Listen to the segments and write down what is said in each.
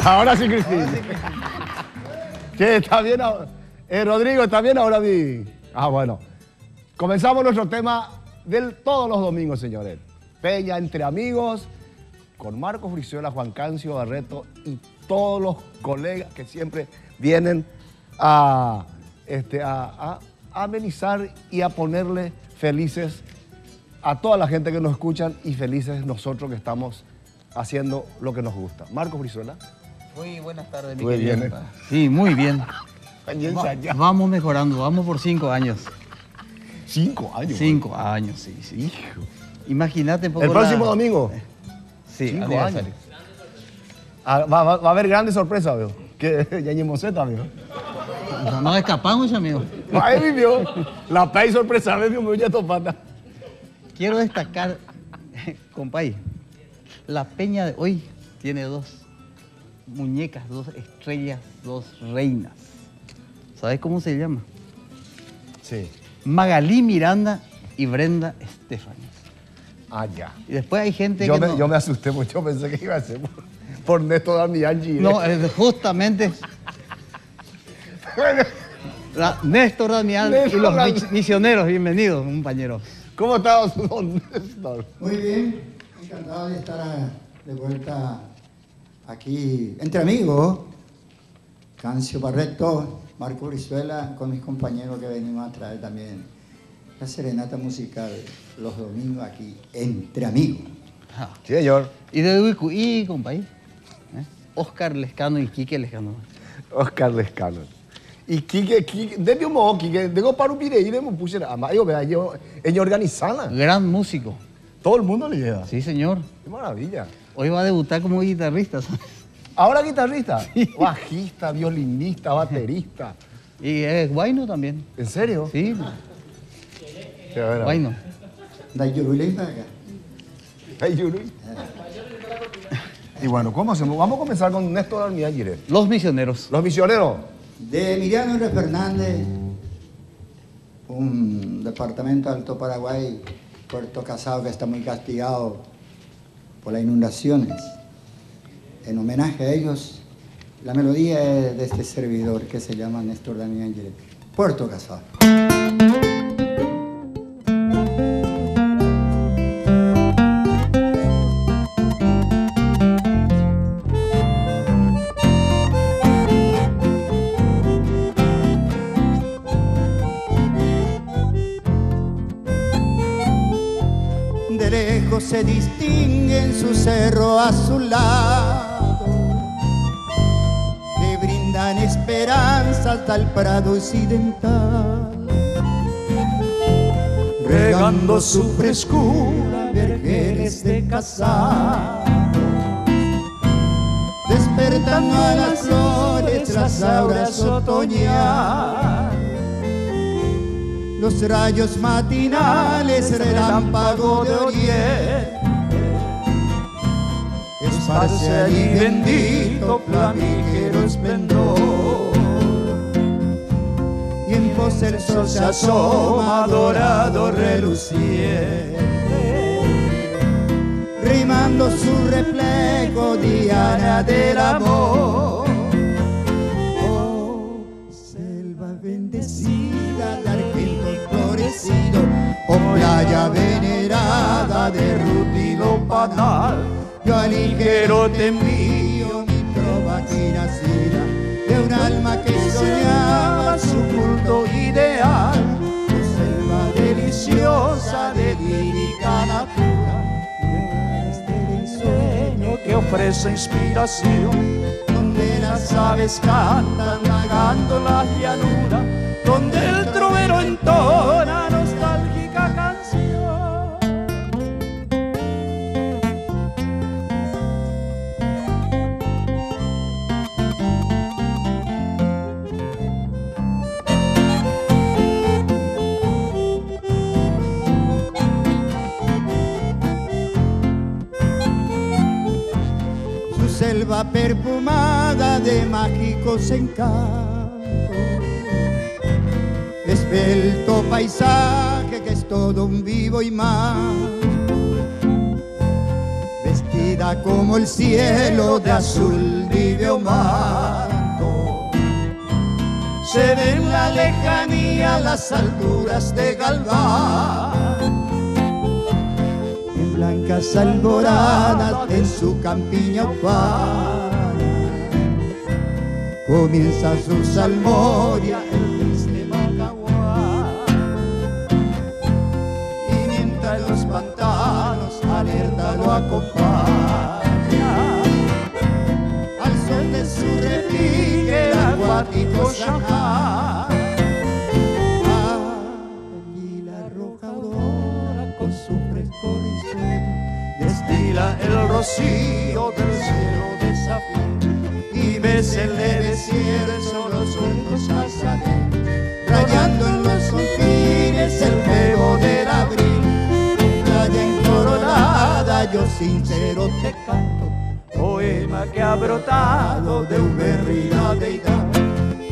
Ahora sí, Cristina. ¿Qué? ¿Está bien? Rodrigo, ¿está bien ahora mi...? Ah, bueno. Comenzamos nuestro tema de todos los domingos, señores. Peña entre amigos, con Marcos Brizuela, Juan Cancio Barreto y todos los colegas que siempre vienen a amenizar y a ponerle felices a toda la gente que nos escuchan y felices nosotros que estamos haciendo lo que nos gusta. Marcos Brizuela. Muy buenas tardes, mi Muy querido. bien, Sí, muy bien. Vamos mejorando, vamos por 5 años. 5 años. 5 años, sí, sí. Hijo. Imagínate un poco El próximo domingo. Sí, 5 aniversario. años. Va a haber grandes sorpresas, veo. Que ya ni moseta, veo. No nos escapamos, amigo. Ahí vivió. La pay sorpresa, me vio ya topata. Quiero destacar, compay, la peña de hoy tiene 2 muñecas, 2 estrellas, 2 reinas. ¿Sabes cómo se llama? Sí. Magalí Miranda y Brenda Estefani. Ah, ya. Y después hay gente Yo me asusté mucho, pensé que iba a ser por Néstor Damianchi. No, justamente... Néstor Damián y los misioneros, bienvenidos, compañeros. ¿Cómo está, don Néstor? Muy bien, encantado de estar de vuelta aquí entre amigos. Cancio Barreto, Marco Brizuela, con mis compañeros que venimos a traer también la serenata musical los domingos aquí, entre amigos. Sí, señor. Y de Uicuí, compañero. Oscar Lescano y Quique Lescano. Oscar Lescano. Y Quique, de mi modo, Quique, digo para un pire y me puse a mayo, vea, ella organizada. Gran músico. Todo el mundo le lleva. Sí, señor. Qué maravilla. Hoy va a debutar como guitarrista, ¿sabes? Ahora guitarrista, sí. Bajista, violinista, baterista. Y es guayno también. ¿En serio? Sí. Sí, a ver. Guayno. Da Yuruley para acá. Hey, Yuri. Y bueno, ¿cómo hacemos? Vamos a comenzar con Néstor Damianchi. Los misioneros. Los misioneros. De Emiliano R. Fernández, un departamento de Alto Paraguay, Puerto Casado, que está muy castigado por las inundaciones. En homenaje a ellos, la melodía es de este servidor que se llama Néstor Damianchi, Puerto Casado. Se distingue en su cerro azulado, que brindan esperanza hasta el Prado occidental, regando su frescura vergeles de casar, despertando a las flores las auras otoñal. Los rayos matinales, relámpago de oriente, esparce allí bendito flamígero esplendor. Y en pos el sol se asoma dorado reluciente, rimando su reflejo diana del amor. Oh, selva bendecida de argento florecido, oh playa venerada de rutilo panal, yo al ligero te envío mi trova aquí nacida, de un alma que soñaba su culto ideal. Oh selva deliciosa de lírica natura, este ensueño que ofrece inspiración, donde las aves cantan vagando la llanura, donde el trovero entona nostálgica canción. Su selva perfumada de mágicos encantos, esbelto paisaje que es todo un vivo imán, vestida blanca como el cielo de azul níveo manto. Se ve en la lejanía las alturas de Galván, en blancas alboradas en su campiña ufana. Comienza su salmodia el triste Macahuán, y mientras los pantanos alerta lo acompaña, al sol de su repique el acuático Shahar. Allí la roja aurora con su fresco risueño destila el rocío del cielo de zafiro, y ves el desierto los sueltos pasajeros, rayando en los confines el fuego del abril. Playa encoronada, yo sincero te canto, poema que ha brotado de una deidad.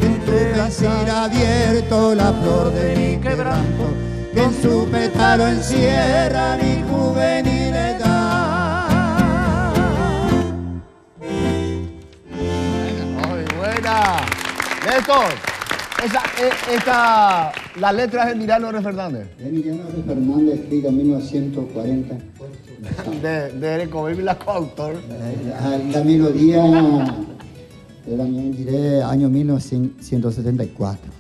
Entre la encina abierto la flor de mi quebranto, que en su pétalo encierra mi juvenil edad. Néstor, la letra es de Emiliano R. Fernández. Emiliano R. Fernández, escrita en 1940. De Ereco Baby, la coautor. La melodía de la diré año 1974.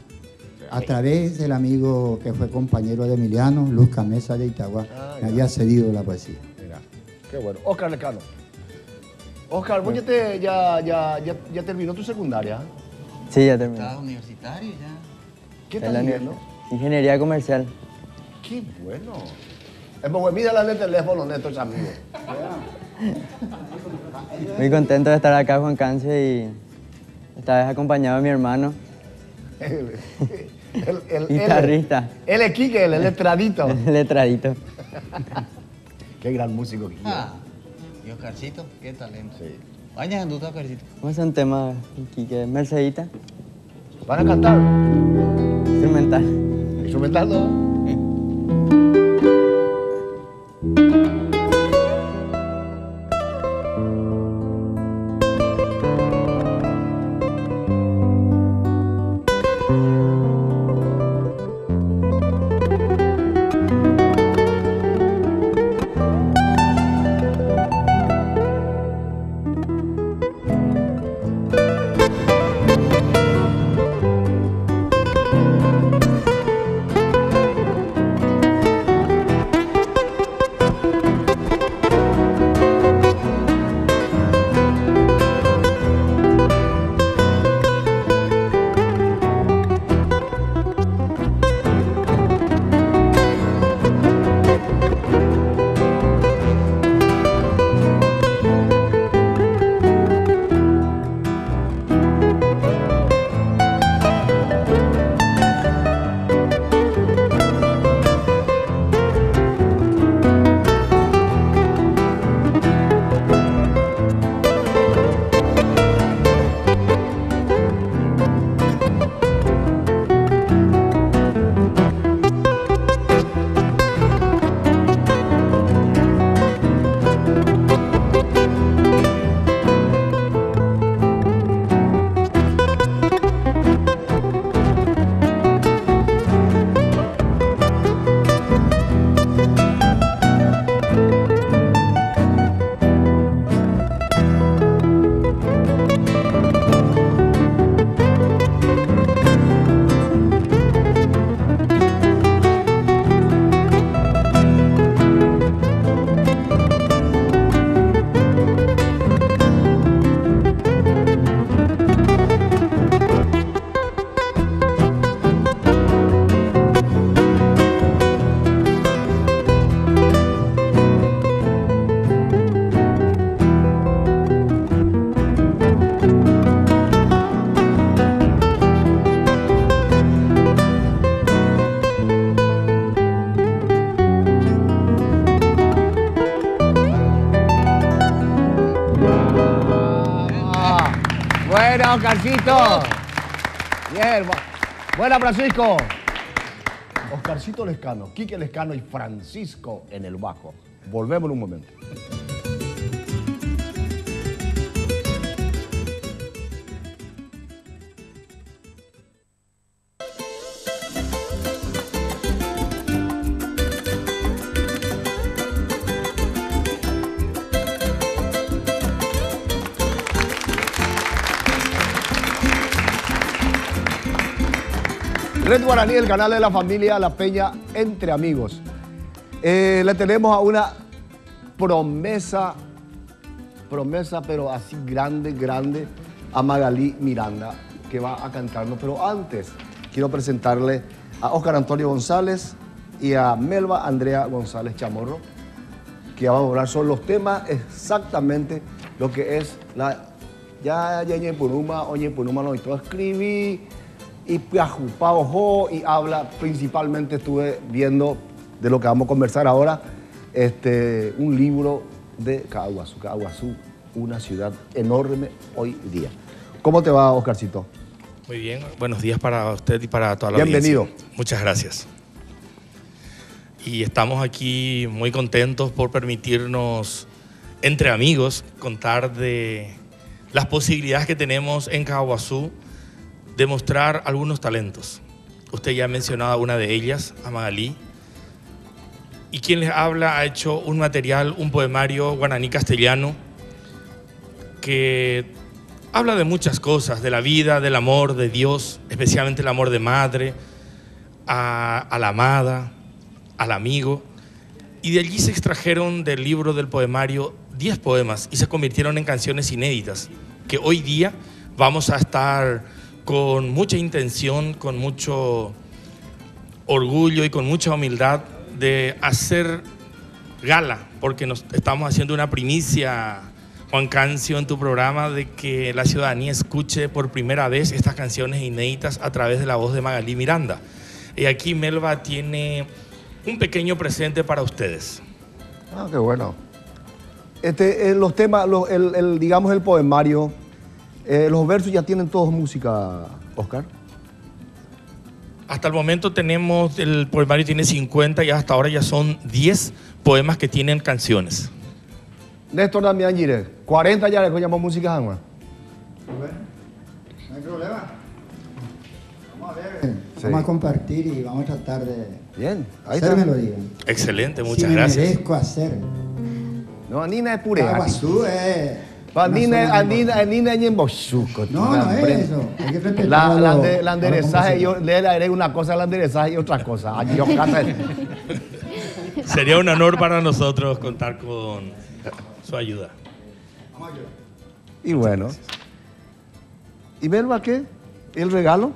A través del amigo que fue compañero de Emiliano, Luz Camesa de Itagua, me había cedido la poesía. Mira, qué bueno. Oscar Lescano. Oscar, ¿vos ya terminó tu secundaria? Sí, ya terminé. ¿Estás universitario ya? ¿Qué estás haciendo? Ingeniería comercial. ¡Qué bueno! Es muy bueno. Mira el teléfono, Néstor, es amigo. Muy contento de estar acá, Juan Cancio, y esta vez acompañado de mi hermano. El guitarrista. Él es Quique, el letradito. El letradito. Qué gran músico Quique. ¿Y Oscarcito? ¿Qué talento? Sí. Vaya en duda, Oscarcito. ¿Cómo es un tema, Quique? Mercedita. ¿Van a cantar? Instrumental. ¿Instrumental no? Buena, Oscarcito. Bien, buena, Francisco. Oscarcito Lescano, Quique Lescano y Francisco en el bajo. Volvemos en un momento. Red Guaraní, el canal de la familia La Peña Entre Amigos. Le tenemos a una promesa, pero así grande, a Magalí Miranda, que va a cantarnos. Pero antes, quiero presentarle a Óscar Antonio González y a Melba Andrea González Chamorro, que vamos a hablar sobre los temas exactamente lo que es la... Ya, Punuma, no, y todo escribí, y Piajupao, y habla, principalmente estuve viendo de lo que vamos a conversar ahora, un libro de Caaguazú. Caaguazú, una ciudad enorme hoy día. ¿Cómo te va, Oscarcito? Muy bien, buenos días para usted y para toda la audiencia. Bienvenido. Muchas gracias. Y estamos aquí muy contentos por permitirnos, entre amigos, contar de las posibilidades que tenemos en Caaguazú de mostrar algunos talentos. Usted ya ha mencionado una de ellas, a Magalí. Y quien les habla ha hecho un material, un poemario guaraní castellano que habla de muchas cosas, de la vida, del amor de Dios, especialmente el amor de madre, a la amada, al amigo. Y de allí se extrajeron del libro del poemario 10 poemas y se convirtieron en canciones inéditas que hoy día vamos a estar con mucha intención, con mucho orgullo y con mucha humildad de hacer gala, porque nos estamos haciendo una primicia, Juan Cancio, en tu programa, de que la ciudadanía escuche por primera vez estas canciones inéditas a través de la voz de Magalí Miranda. Y aquí Melba tiene un pequeño presente para ustedes. Ah, qué bueno. Los temas, digamos el poemario, los versos ya tienen todos música, Óscar. Hasta el momento tenemos, el poemario tiene 50 y hasta ahora ya son 10 poemas que tienen canciones. Néstor Damián Gire, 40 ya le llamamos música, Juan. Bueno, no hay problema. Vamos a ver, vamos a compartir y vamos a tratar de Bien, ahí hacer está. melodía. Excelente, muchas si me gracias. merezco hacer. No, Nina es puré. Caaguazú es... Nina es en Bochuco. No, no es eso. Hay que respetar La enderezaje, yo le haré una cosa al enderezaje y otra cosa. Sería un honor para nosotros contar con su ayuda. Y bueno. ¿Y Melba qué? ¿El regalo?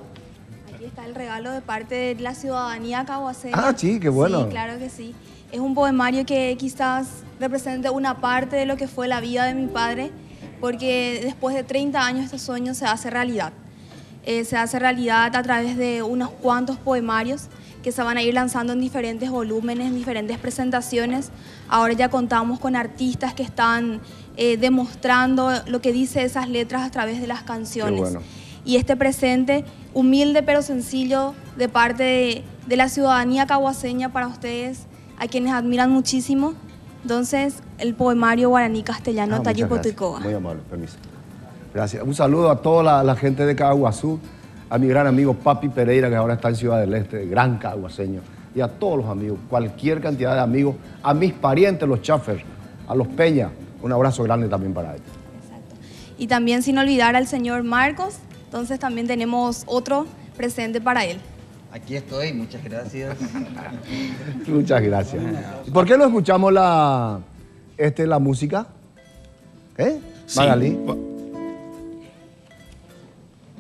Aquí está el regalo de parte de la ciudadanía caguaseña. Ah, sí, qué bueno. Sí, claro que sí. Es un poemario que quizás represente una parte de lo que fue la vida de mi padre, porque después de 30 años este sueño se hace realidad. Se hace realidad a través de unos cuantos poemarios que se van a ir lanzando en diferentes volúmenes, en diferentes presentaciones. Ahora ya contamos con artistas que están demostrando lo que dice esas letras a través de las canciones. Qué bueno. Y este presente, humilde pero sencillo, de parte de la ciudadanía caguaseña para ustedes, a quienes admiran muchísimo. Entonces, el poemario guaraní castellano Tayupotucoa. Muy amable, permiso. Gracias. Un saludo a toda la gente de Caaguazú, a mi gran amigo Papi Pereira, que ahora está en Ciudad del Este, gran caaguaseño, y a todos los amigos, cualquier cantidad de amigos, a mis parientes, los Schaffer, a los Peña, un abrazo grande también para ellos. Exacto. Y también sin olvidar al señor Marcos, entonces también tenemos otro presente para él. Aquí estoy, muchas gracias. Muchas gracias. ¿Y por qué no escuchamos la música? Sí. Magalí.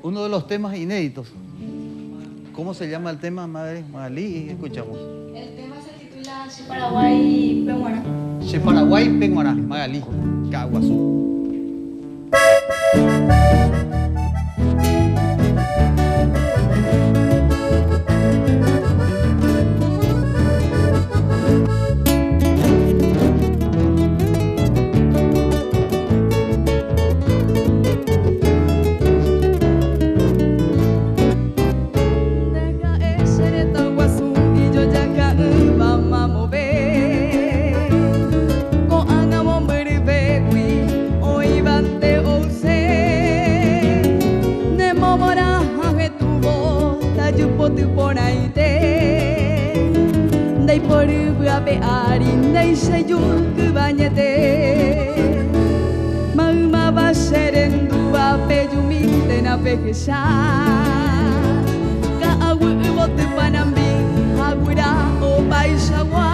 Uno de los temas inéditos. ¿Cómo se llama el tema, Magalí? Escuchamos. El tema se titula Paraguay Pemuara. Paraguay, Pemuara, Magalí, Caaguazú. Ka awu bote panambi hagura o paisagua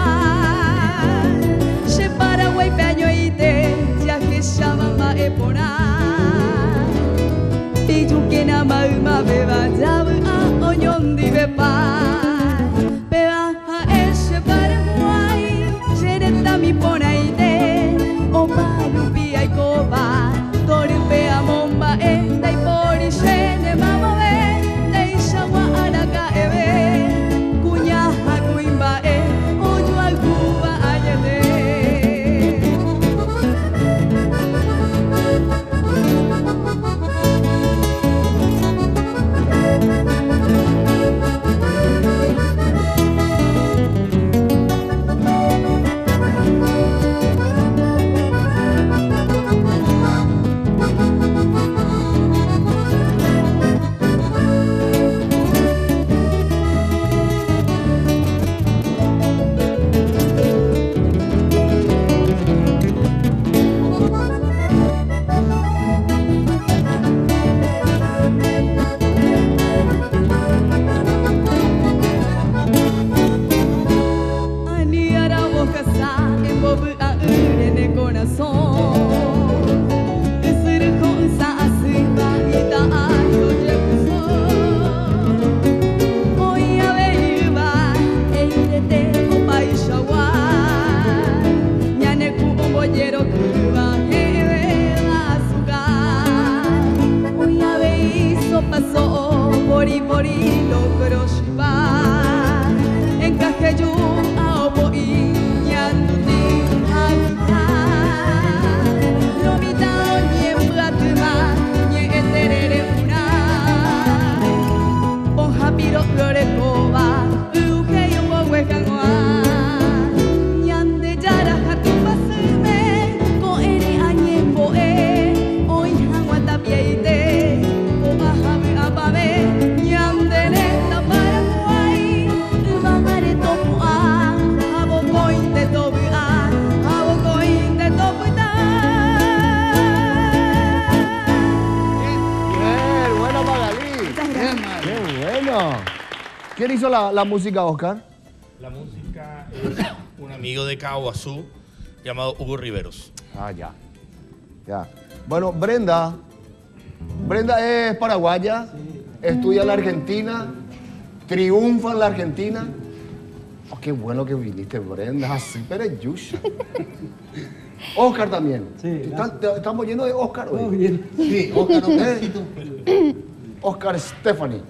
se Paraguay peño ite ya que shabamba epona y tu que na mauma beba jabu a oñón di bepa beba a ese Paraguay sereta mi pona ite o palupi ay coba torpe a momba enda y por y se ne mama ve de isagua araca ebe cuña hakuimba oyo al cuba ayede ¿Quién hizo la música, Oscar? La música es un amigo de Caguazú llamado Hugo Riveros. Ah, ya. Ya. Bueno, Brenda es paraguaya, estudia en la Argentina, triunfa en la Argentina. Oh, qué bueno que viniste, Brenda. Así, pero Yusha. Oscar también. Sí. Estamos llenos de Oscar hoy. Todo bien. Sí, Oscar, Oscar Stephanie.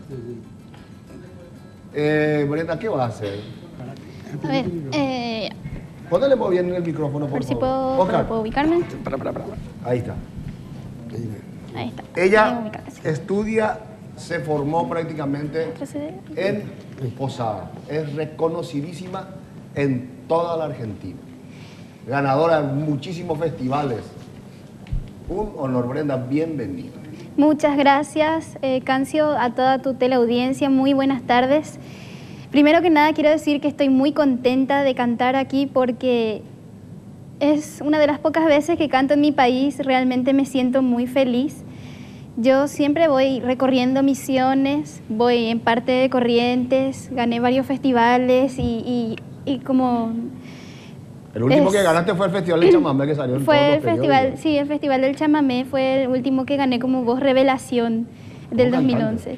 Brenda, ¿qué vas a hacer? A ver, Póngale muy bien el micrófono, a por ver si favor. puedo, Oscar. puedo ubicarme. Ahí está. Ahí está. Ella Puedo ubicarme, sí. estudia, se formó prácticamente en Posada. Es reconocidísima en toda la Argentina. Ganadora de muchísimos festivales. Un honor, Brenda, bienvenida. Muchas gracias, Cancio, a toda tu teleaudiencia. Muy buenas tardes. Primero que nada, quiero decir que estoy muy contenta de cantar aquí porque es una de las pocas veces que canto en mi país. Realmente me siento muy feliz. Yo siempre voy recorriendo misiones, voy en parte de Corrientes, gané varios festivales y como... El último que ganaste fue el Festival del Chamamé que salió en todos Fue los el festival, periódicos. sí, el Festival del Chamamé fue el último que gané como voz revelación del Como 2011.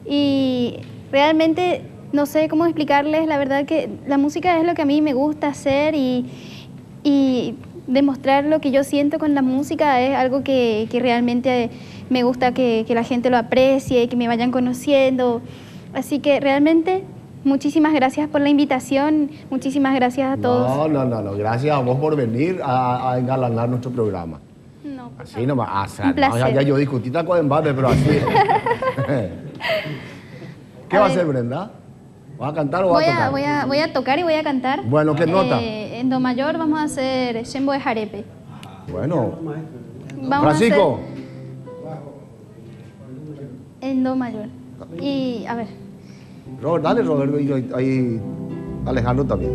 Y realmente no sé cómo explicarles, la verdad que la música es lo que a mí me gusta hacer y demostrar lo que yo siento con la música es algo que realmente me gusta que la gente lo aprecie, que me vayan conociendo. Así que realmente... Muchísimas gracias por la invitación, muchísimas gracias a todos. No, gracias a vos por venir a engalanar nuestro programa. No, por Así favor. nomás, o sea, Un placer. ya yo discutí con Mbappé, pero así. ¿Qué va a hacer, Brenda? ¿Vas a cantar o vas a tocar? Voy a tocar y voy a cantar. Bueno, ¿qué nota? En do mayor vamos a hacer Xembo de Jarepe. Bueno, Vamos Francisco, a hacer en do mayor. Y a ver. Robert, dale, Roberto, y ahí Alejandro también.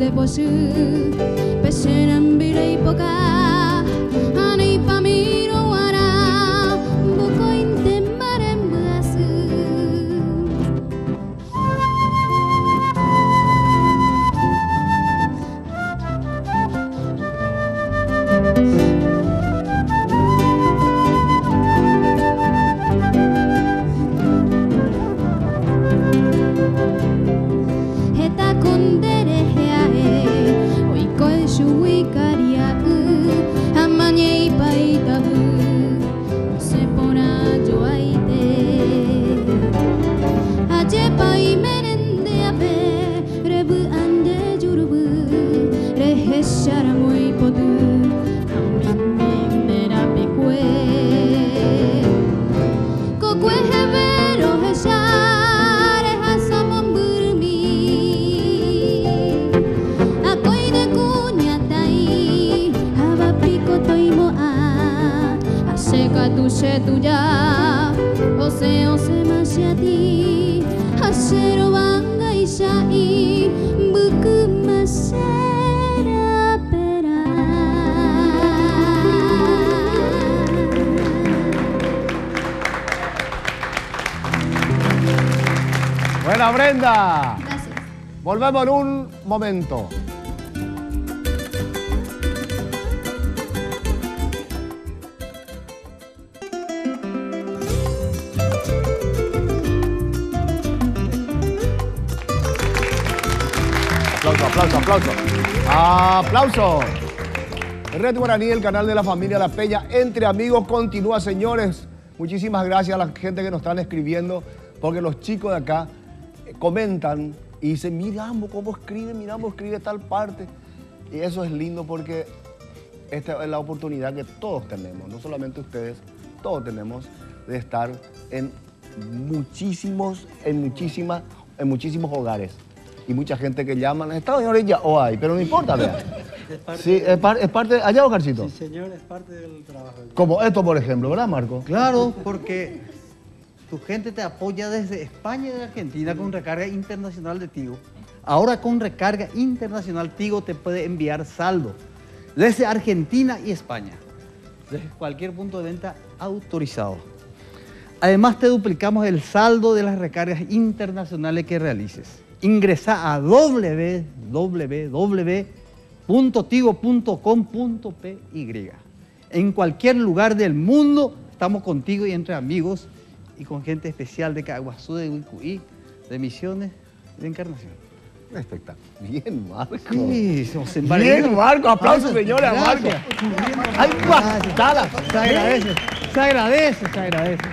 de posu Pesenan birei poka Anei pamiro wara Buko intemaren buasu Eta kondere heae Oiko eshui kariau Amane ipaitabu Sepora joaite Ajepai merende abe Rebu ande jurubu Reheshara moi podu Amindera pekue Kokue hevero heshare hasamon burumi Akoi de kunyatai Hava pico toimo a Asheka tu shetuya Ose ose mashati Hashero wanga ishai Buku masera pera Buena, Brenda. Gracias. Volvemos en un momento. Aplauso, aplauso, aplauso. ¡Aplauso! Red Guaraní, el canal de la familia La Peña, Entre Amigos, continúa, señores. Muchísimas gracias a la gente que nos están escribiendo, porque los chicos de acá comentan y dicen, miramos cómo escribe tal parte. Y eso es lindo porque esta es la oportunidad que todos tenemos, no solamente ustedes, todos tenemos de estar en muchísimos hogares. Y mucha gente que llaman, Estados Unidos ya o hay, pero no importa, vea. Sí, es parte, allá, Oscarcito. Sí, señor, es parte del trabajo. Como esto, por ejemplo, ¿verdad, Marco? Claro, porque tu gente te apoya desde España y de Argentina con recarga internacional de Tigo. Ahora con recarga internacional Tigo te puede enviar saldo desde Argentina y España, desde cualquier punto de venta autorizado. Además te duplicamos el saldo de las recargas internacionales que realices. Ingresa a www.tigo.com.py. En cualquier lugar del mundo estamos contigo y entre amigos y con gente especial de Caguazú, de Huicuí, de Misiones, de Encarnación. Espectacular. Bien, Marco. Sí, somos en Bien, Marco. Aplausos, señores, a Marco. ¡Ay, patada! Se agradece, se agradece, se agradece.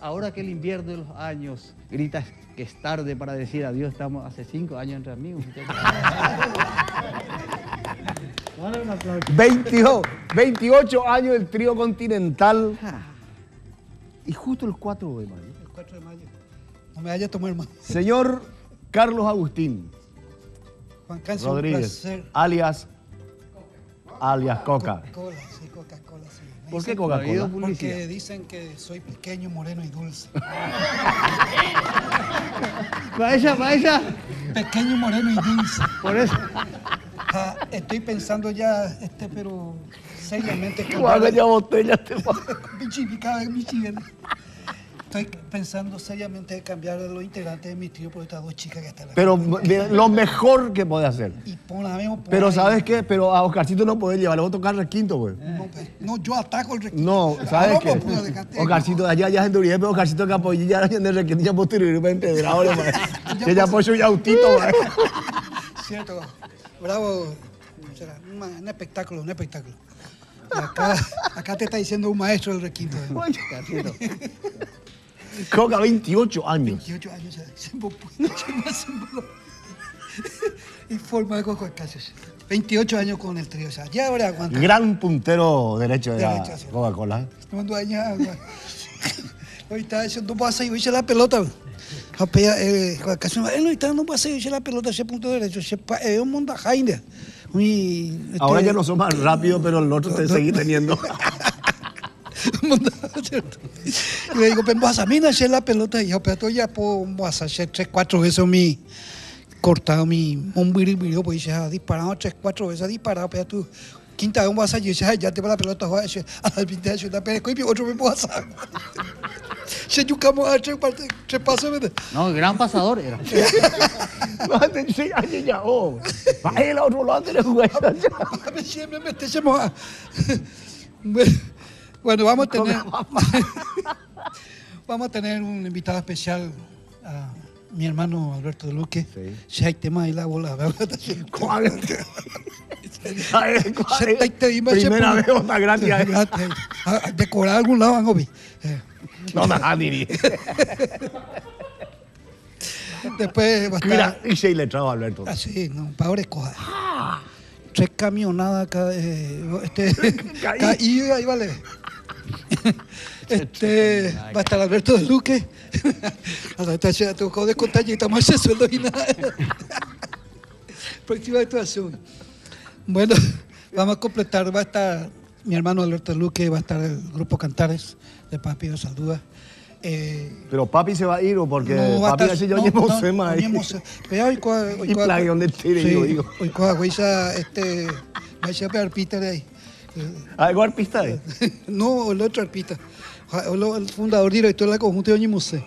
Ahora que el invierno de los años gritas que es tarde para decir adiós, estamos hace 5 años entre amigos. 28 años del trío Continental. Y justo el 4 de mayo. El 4 de mayo. No me vaya a tomar más. Señor Carlos Agustín Juan Cancio, Rodríguez, un placer. alias Coca. Coca-Cola, sí, Coca-Cola, sí. Me ¿Por qué dicen- Coca-Cola? Porque dicen que soy pequeño, moreno y dulce. Para ella. Pequeño, moreno y dulce. Por eso. Ah, estoy pensando ya, pero seriamente Guarda ya botella. Estoy pensando seriamente en cambiar a los integrantes de mi trío por estas dos chicas que están aquí. Pero lo mejor que puede hacer. Y ponemos por Pero ahí. ¿sabes qué? Pero a Oscarcito no puede llevar, le voy a tocar requinto, güey. No, yo ataco el requinto. No, ¿sabes Ah, qué? no, pues, déjate. Oscarcito, allá ya gente Uribe, pero Oscarcito que apoyó ya en el requinto, ya posteriormente de ahora, güey. Que ya apoyó ya autito, güey. Cierto, bravo. Será un espectáculo, un espectáculo. Y acá te está diciendo un maestro del requinto. Coca, 28 años. 28 años, y forma de Coco Casio. 28 años con el trío, o sea, ya ahora aguanta. Gran puntero derecho de la Derecho, sí. Coca-Cola. No daña. Ahorita no pasa y hice la pelota. Ahorita no pasa y hice la pelota, ese punto derecho. Es un mundo jainde. Ahora ya no son más rápidos, pero el otro te seguí teniendo. ¿cierto? Y le digo, pero a mí no hacer la pelota. Y yo, pero ya puedo hacer 3, 4 veces mi cortado mi ombligo, pues ya disparado 3, 4 veces, disparado, pero tú, quinta vez vas a decir, ya te va la pelota, a la pinta de la pelota, y otro me pasa. Se yucamos a 3 pasos. No, gran pasador era. No, te sí, ay, ya, oh. Va a ir a otro lado de jugar. Siempre me metemos a... Bueno, vamos a tener un invitado especial, a mi hermano Alberto de Luque. Sí. Si hay tema ahí la bola, ¿verdad? ¿Cuál? Primera vez otra gratis. Decorar algún lado, Angobi. No, nada, ni. Después va a estar... Mira, y se le traba Alberto. Ah, sí, no, para escoger. 3 camionadas acá, caí, ahí vale. Va a estar Alberto de Luque. Se tocó de contar y estamos ese sueldo y nada. Próxima actuación. Bueno, vamos a completar. Va a estar mi hermano Alberto de Luque, va a estar el grupo Cantares de Papi de Saldúa. Pero papi se va a ir o porque no, papi dice yo llevo sema ahí. Y plagón de tire, digo. Hoy coja güeyza, va a pegar pita de ahí. ¿Algo arpista ahí? No, el otro arpista. El fundador director de la conjunta de Oñimuse.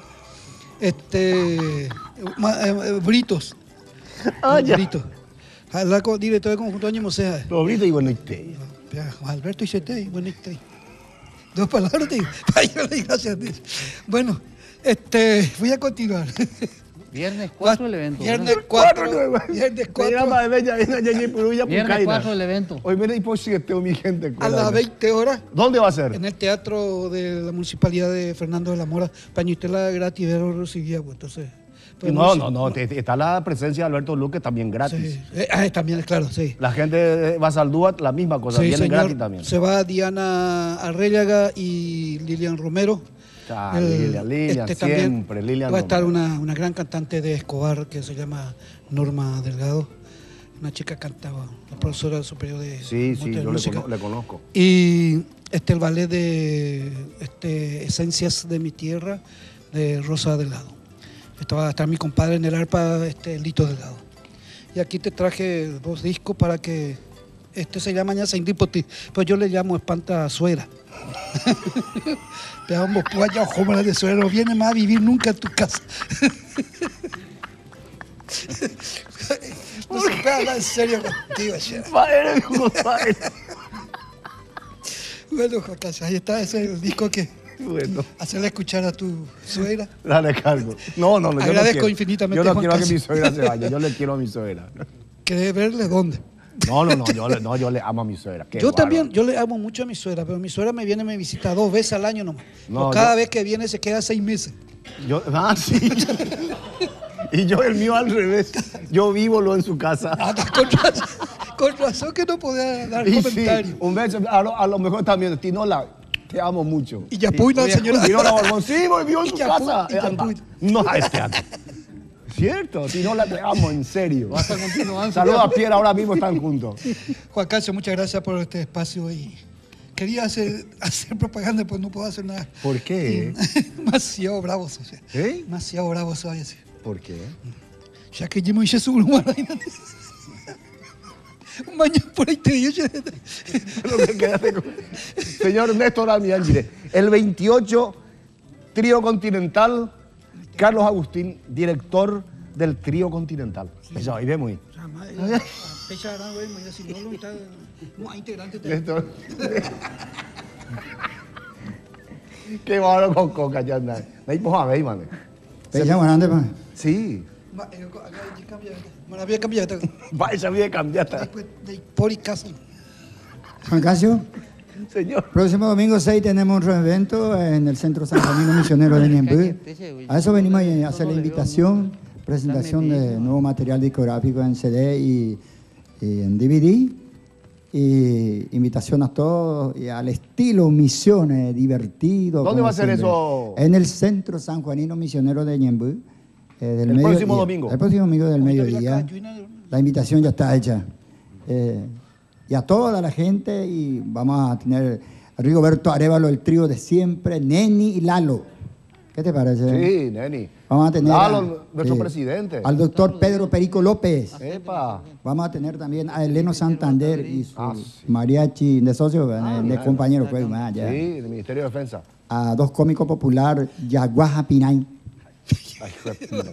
Britos. Ah, ya. Britos. El director de conjunto de Oñimuse. Los britos y bueno, y te. Alberto y Chete, bueno, y te. 2 palabras te digo. Gracias. Bueno, voy a continuar. Viernes 4 el evento. Viernes 4. Viernes 4 el evento. Hoy viene y por 7 mi gente. A las 20 horas. ¿Dónde va a ser? En el teatro de la municipalidad de Fernando de la Mora. Pañutela gratis, pero recibía, pues entonces. No, está la presencia de Alberto Luque también gratis. Sí. También, claro, sí. La gente va a Saldúa, la misma cosa, sí, viene señor, gratis también. Se va Diana Arréllaga y Lilian Romero. Lilian, siempre, Lilian va a estar una gran cantante de Escobar que se llama Norma Delgado. Una chica cantaba, la profesora superior de música. Le conozco. Y el ballet de Esencias de mi Tierra, de Rosa Delgado. Va a estar mi compadre en el arpa, Lito Delgado. Y aquí te traje 2 discos para que se llama ya Saindipoti, pero yo le llamo Espanta Suegra. Te vamos pues allá, jóvenes de suegra, no viene más a vivir nunca en tu casa. No se puede hablar en serio contigo, Bueno, Jacá, ahí está, ese es el disco que hacerle escuchar a tu suegra. Dale cargo. No, agradezco infinitamente. Yo no quiero que mi suegra se vaya, yo le quiero a mi suegra. ¿Querés verle dónde? No, yo le amo a mi suegra. También, yo le amo mucho a mi suegra, pero mi suegra me visita 2 veces al año nomás. Cada vez que viene se queda 6 meses. Sí. Y yo el mío al revés. Yo vivo en su casa. Con razón que no podía dar comentarios. Sí, un beso, a lo mejor también, Tinola, te amo mucho. Y Yapuy, señora. Tinola Borbón, sí, vivo en su casa. No, es teatro. Cierto, Tinola, te amo, en serio. Vas a continuar. Saludos a Pierre, ahora mismo están juntos. Juan Carlos, muchas gracias por este espacio y quería hacer propaganda, pues no puedo hacer nada. ¿Por qué? Demasiado bravo soy. Demasiado bravo soy así. ¿Por qué? Ya que yo me hice su humano. Un baño por ahí te dio. Señor Néstor Amiangire, el 28, Trío Continental, Carlos Agustín, director del Trío Continental. Eso, ahí vemos. Qué malo con coca, ya anda. Ahí vamos a ver, mano. ¿Pella grande, pa? Sí. Maravilla cambiata. Vaya vida cambiata. Después de por y casa. Juan Casio. Señor. Próximo domingo 6 tenemos otro evento en el Centro San Juanino Misionero de Ñemby. A eso venimos a hacer la invitación, presentación de nuevo material discográfico en CD y en DVD. Y invitación a todos y al estilo misiones, divertido. ¿Dónde va a ser eso? En el Centro San Juanino Misionero de Ñemby. El próximo domingo. El próximo domingo del mediodía. La invitación ya está hecha. Y a toda la gente, y vamos a tener Rigoberto Arevalo, el trío de siempre, Neni y Lalo. ¿Qué te parece? Sí, Neni. Vamos a tener Lalo, nuestro presidente. al doctor Pedro Perico López. Epa. Vamos a tener también a Eleno Santander y su sí. mariachi de socio, de compañero. Pues, ya. Sí, del Ministerio de Defensa. A dos cómicos populares, Yaguaja Pinay. Ay, hijo de puta.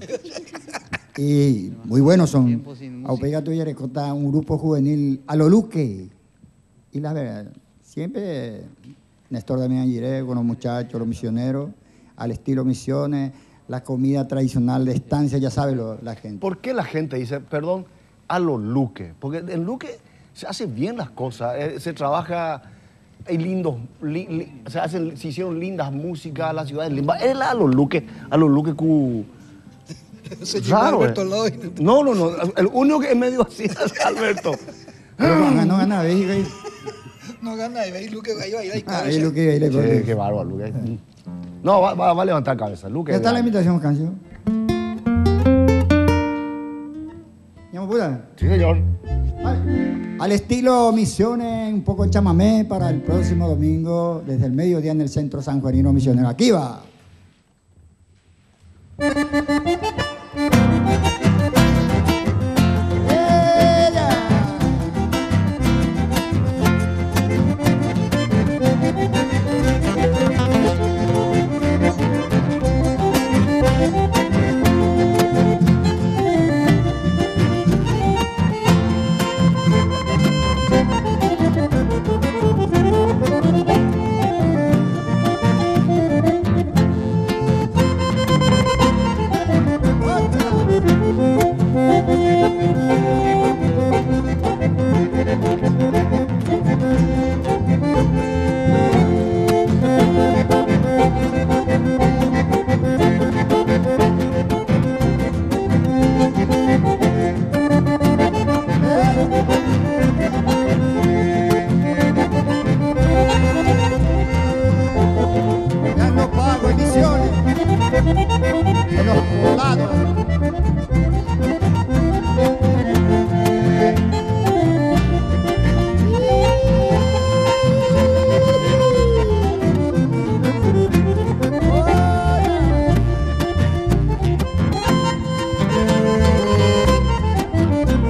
Y muy buenos son. Tiempo sin música. Aupega Tuya Recota, un grupo juvenil, a lo Luque. Y la verdad, siempre Néstor Damián Giré con los muchachos, los misioneros, al estilo misiones, la comida tradicional de estancia, ya sabe la gente. ¿Por qué la gente dice, perdón, a los Luque? Porque en Luque se hacen bien las cosas, se trabaja, hay lindos, se hicieron lindas músicas, las ciudades lindas. Es a los Luque cu... Se lleva Raro, Alberto al lado y- No, el único que es medio así es Alberto. Pero no gana México. No gana, y veis Luque, ahí va, Ahí Luque, ahí le corre. Qué bárbaro, Luque. No, va a levantar cabeza, Luque. ¿Qué tal la invitación, canción? ¿Ya me puta? Sí, señor. Al estilo Misiones, un poco chamamé para el próximo domingo, desde el mediodía en el Centro Sanjuanino Misionero. Aquí va. Ya no pago emisiones. De los poblados.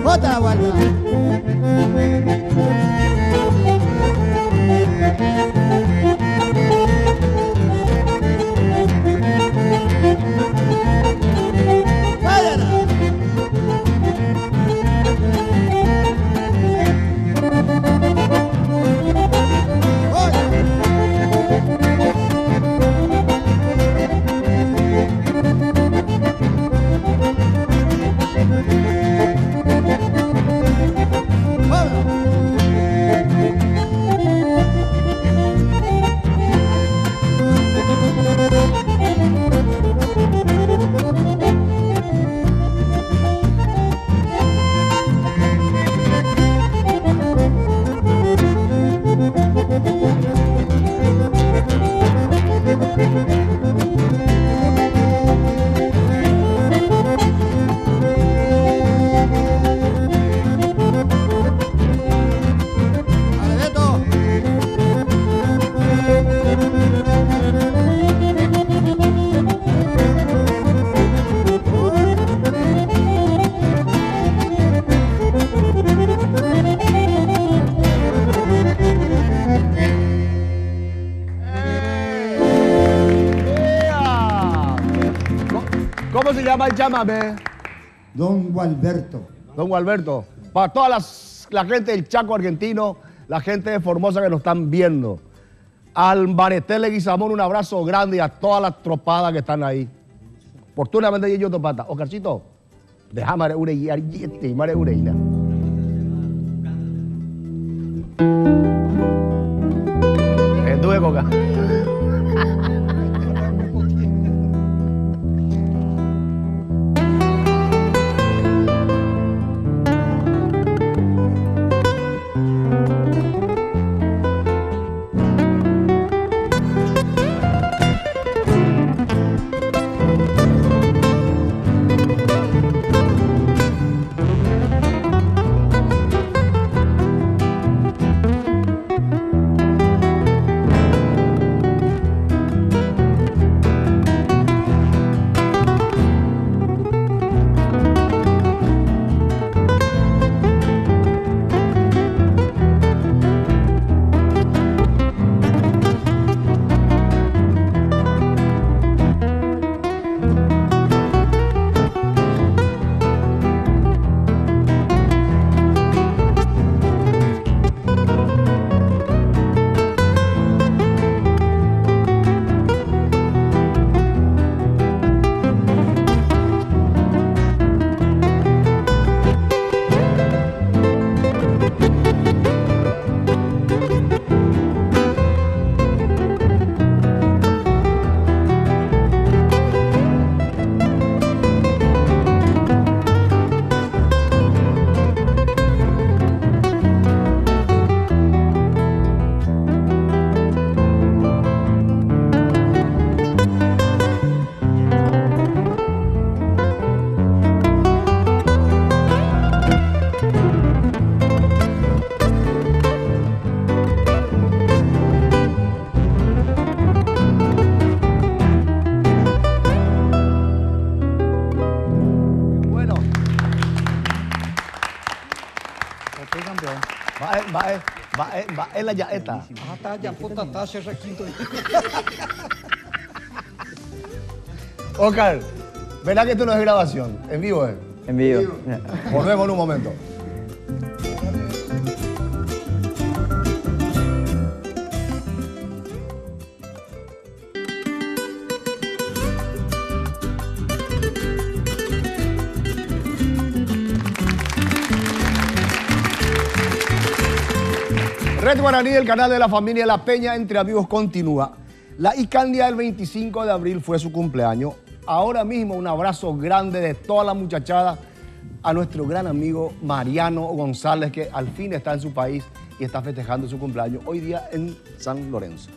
Bota la guarda. ¿Cómo se llama el chamamé? Don Gualberto. Don Gualberto. Para toda la gente del Chaco argentino, la gente de Formosa que nos están viendo. Al Maretel Leguizamón, un abrazo grande y a todas las tropadas que están ahí. Oportunamente yo te pata. Oscarcito, déjame una y una. Estuve coca. Va en la yaeta. Hasta ya puta tacha requinto. Oscar, verá que esto no es grabación, en vivo es. En vivo. Volvemos en un momento. Red Guaraní, el canal de la familia La Peña Entre Amigos continúa. La Icandia del 25 de abril fue su cumpleaños. Ahora mismo un abrazo grande de toda la muchachada a nuestro gran amigo Mariano González, que al fin está en su país y está festejando su cumpleaños hoy día en San Lorenzo.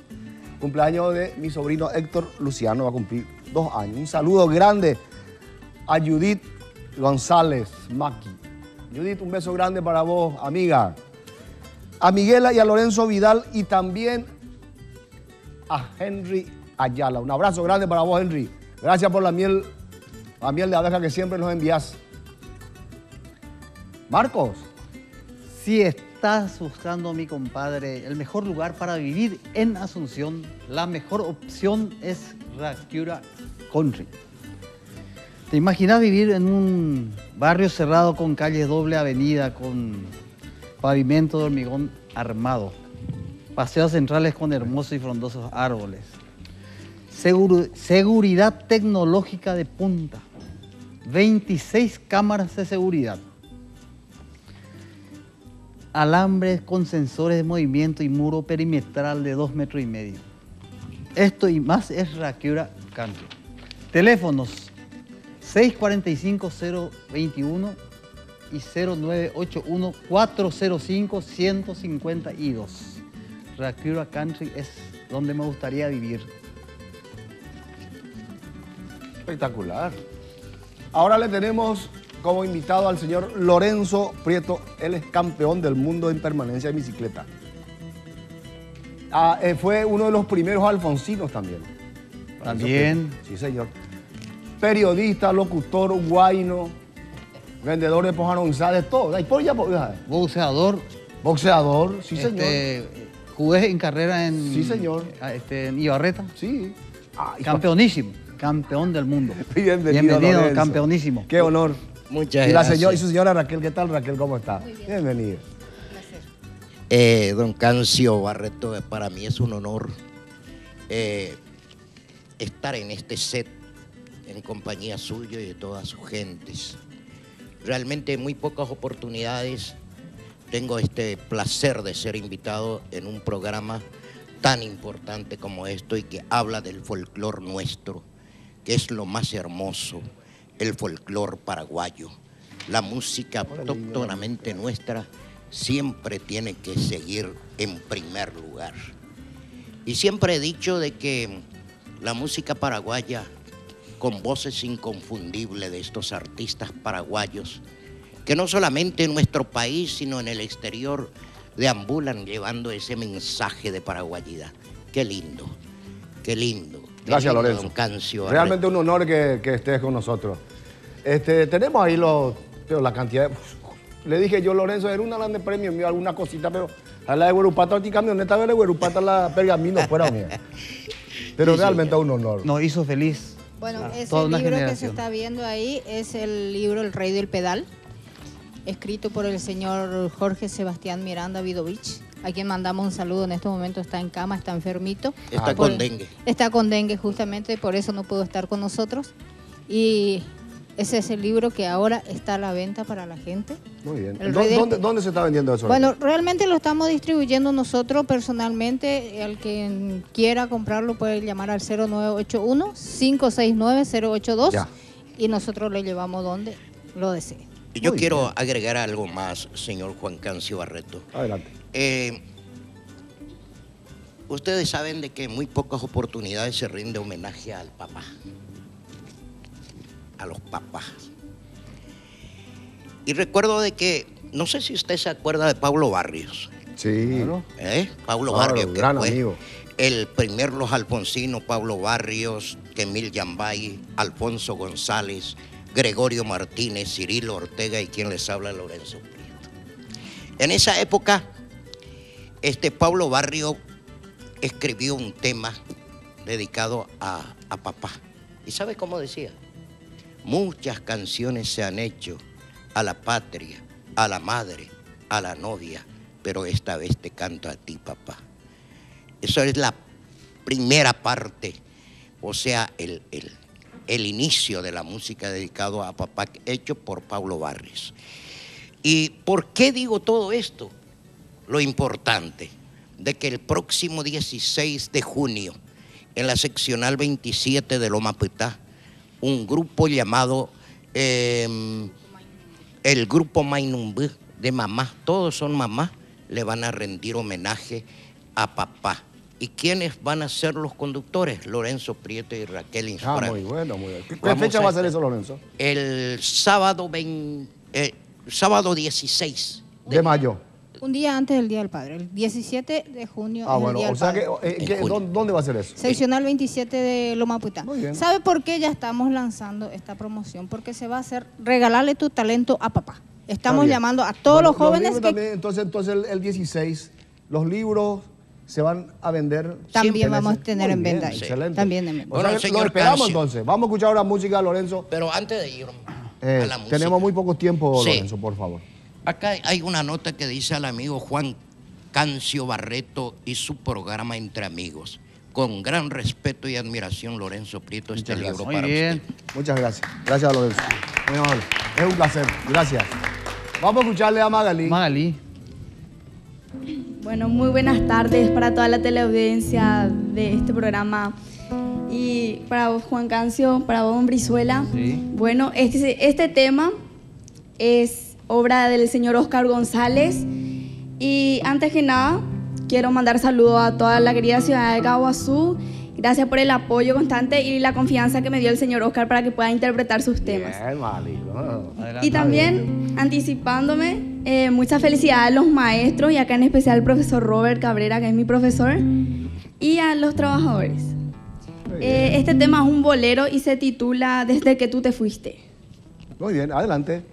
Cumpleaños de mi sobrino Héctor Luciano, va a cumplir 2 años. Un saludo grande a Judith González Maki. Judith, un beso grande para vos, amiga. A Miguela y a Lorenzo Vidal y también a Henry Ayala. Un abrazo grande para vos, Henry. Gracias por la miel de abeja que siempre nos envías. Marcos. Si estás buscando, mi compadre, el mejor lugar para vivir en Asunción, la mejor opción es Racura Country. ¿Te imaginas vivir en un barrio cerrado con calles doble avenida, con pavimento de hormigón armado, paseos centrales con hermosos y frondosos árboles, seguridad tecnológica de punta, 26 cámaras de seguridad, alambres con sensores de movimiento y muro perimetral de 2,5 metros? Esto y más es Racura Country. Teléfonos 645-021 y 0981-405-152. Racura Country es donde me gustaría vivir. Espectacular. Ahora le tenemos como invitado al señor Lorenzo Prieto. Él es campeón del mundo en permanencia de bicicleta. Fue uno de los primeros alfonsinos también. También. Sí, señor. Periodista, locutor, guayno, vendedor de Pojano González, todo. Boxeador. Boxeador, sí, señor. Jugué en carrera en... Sí, señor. En Ibarreta. Sí. Campeonísimo. Campeón del mundo. Bienvenido, Lorenzo. Campeonísimo. Qué honor. Muchas gracias. Y su señora Raquel, ¿qué tal, Raquel? ¿Cómo está? Muy bien. Bienvenido. Don Cancio Barreto, para mí es un honor estar en este set en compañía suya y de todas sus gentes. Realmente muy pocas oportunidades tengo este placer de ser invitado en un programa tan importante como esto y que habla del folclor nuestro, que es lo más hermoso, el folclor paraguayo. La música autóctonamente nuestra siempre tiene que seguir en primer lugar. Y siempre he dicho de que la música paraguaya, con voces inconfundibles de estos artistas paraguayos, que no solamente en nuestro país, sino en el exterior, deambulan llevando ese mensaje de paraguayidad. Qué lindo, qué lindo. Gracias, lindo, Lorenzo. Don Cancio. Realmente un honor que estés con nosotros. Tenemos ahí la cantidad de... Le dije yo, Lorenzo, era una grande premio mío, alguna cosita, pero a la de Guerupata, aquí camioneta de Guerupata, la pergamino fuera mía. Pero sí, realmente es un honor. Nos hizo feliz. Bueno, ese libro que se está viendo ahí es el libro El Rey del Pedal, escrito por el señor Jorge Sebastián Miranda Vidovich, a quien mandamos un saludo. En este momento está en cama, está enfermito. Está con dengue. Está con dengue justamente, por eso no pudo estar con nosotros. Y ese es el libro que ahora está a la venta para la gente. Muy bien. ¿Dónde se está vendiendo eso? Bueno, realmente lo estamos distribuyendo nosotros personalmente. El que quiera comprarlo puede llamar al 0981-569-082 y nosotros le llevamos donde lo desee. Yo quiero agregar algo más, señor Juan Cancio Barreto. Adelante. Ustedes saben de que en muy pocas oportunidades se rinde homenaje al papá. A los papás. Y recuerdo de que, no sé si usted se acuerda de Pablo Barrios. Sí. Pablo Barrios, que gran fue amigo. El primer Los Alfonsinos, Pablo Barrios, Emil Yambay, Alfonso González, Gregorio Martínez, Cirilo Ortega y quien les habla, Lorenzo Prieto. En esa época, Pablo Barrio escribió un tema dedicado a papá. ¿Y sabe cómo decía? Muchas canciones se han hecho a la patria, a la madre, a la novia, pero esta vez te canto a ti, papá. Eso es la primera parte, o sea, el inicio de la música dedicado a papá, hecho por Pablo Barrios. ¿Y por qué digo todo esto? Lo importante de que el próximo 16 de junio, en la seccional 27 de Loma Putá, un grupo llamado el Grupo Mainumbú de mamás, todos son mamás, le van a rendir homenaje a papá. ¿Y quiénes van a ser los conductores? Lorenzo Prieto y Raquel Insfrán. Muy bueno, muy bien. ¿Qué fecha va a ser eso, Lorenzo? El sábado 16 de mayo. Un día antes del Día del Padre, el 17 de junio. Ah, es bueno, el Día o sea del que, ¿dónde va a ser eso? Seccional 27 de Loma Putá. Muy bien. ¿Sabe por qué ya estamos lanzando esta promoción? Porque se va a hacer regalarle tu talento a papá. Estamos llamando a todos los jóvenes que... Entonces el 16, los libros se van a vender. También vamos a tener en venta. Excelente. También en venta. O sea, lo esperamos entonces. Vamos a escuchar ahora música, Lorenzo. Pero antes de ir a la música. Tenemos muy poco tiempo, Lorenzo, por favor. Acá hay una nota que dice al amigo Juan Cancio Barreto y su programa Entre Amigos. Con gran respeto y admiración, Lorenzo Prieto, este libro para usted. Muchas gracias. Gracias, Lorenzo. Muy amable. Es un placer. Gracias. Vamos a escucharle a Magalí. Magalí. Bueno, muy buenas tardes para toda la teleaudiencia de este programa. Y para vos, Juan Cancio, para vos, Brizuela. Sí. Bueno, este tema es obra del señor Oscar González. Y antes que nada, quiero mandar saludos a toda la querida ciudad de Caguazú. Gracias por el apoyo constante y la confianza que me dio el señor Oscar para que pueda interpretar sus temas. Bien, Mali, ¿no? Y también, anticipándome, muchas felicidades a los maestros y acá en especial al profesor Robert Cabrera, que es mi profesor, y a los trabajadores. Este tema es un bolero y se titula Desde que tú te fuiste. Muy bien, adelante.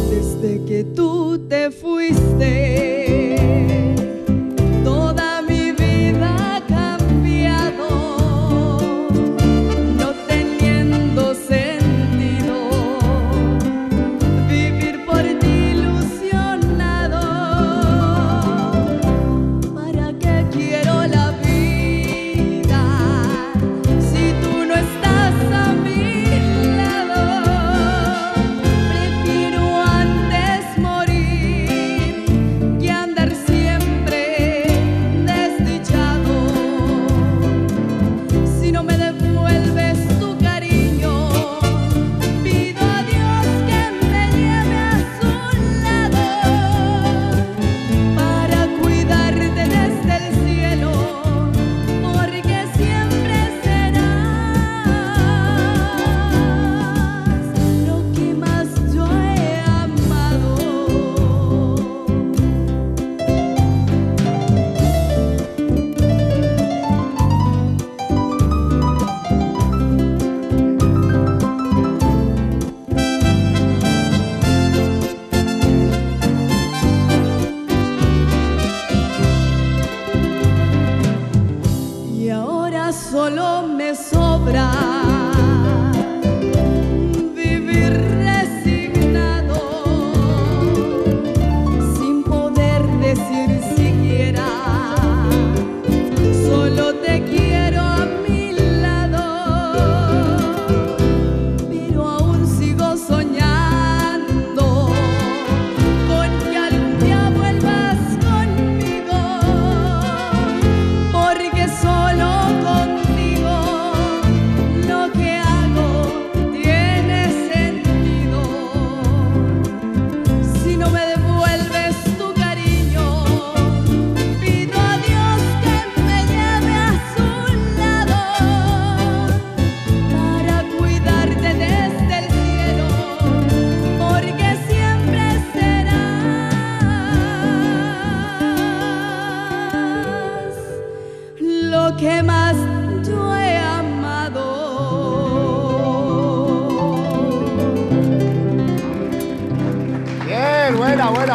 Desde que tú te fuiste, toda mi vida ha cambiado, no teniendo sentido.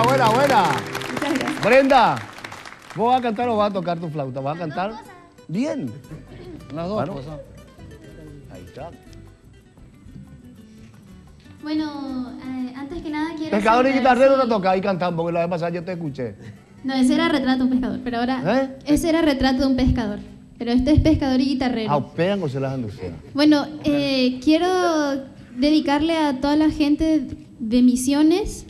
buena, buena. Muchas gracias. Brenda, ¿vos vas a cantar o vas a tocar tu flauta? ¿Vas a cantar? Bien. Las dos Bueno. cosas. Ahí está. Bueno, antes que nada quiero... Pescador y saber guitarrero si- no toca ahí cantando, porque la vez pasada yo te escuché. No, ese era retrato de un pescador, pero ahora... Ese era retrato de un pescador, pero este es pescador y guitarrero. Ah, pegan o se las anducea. Bueno, quiero dedicarle a toda la gente de Misiones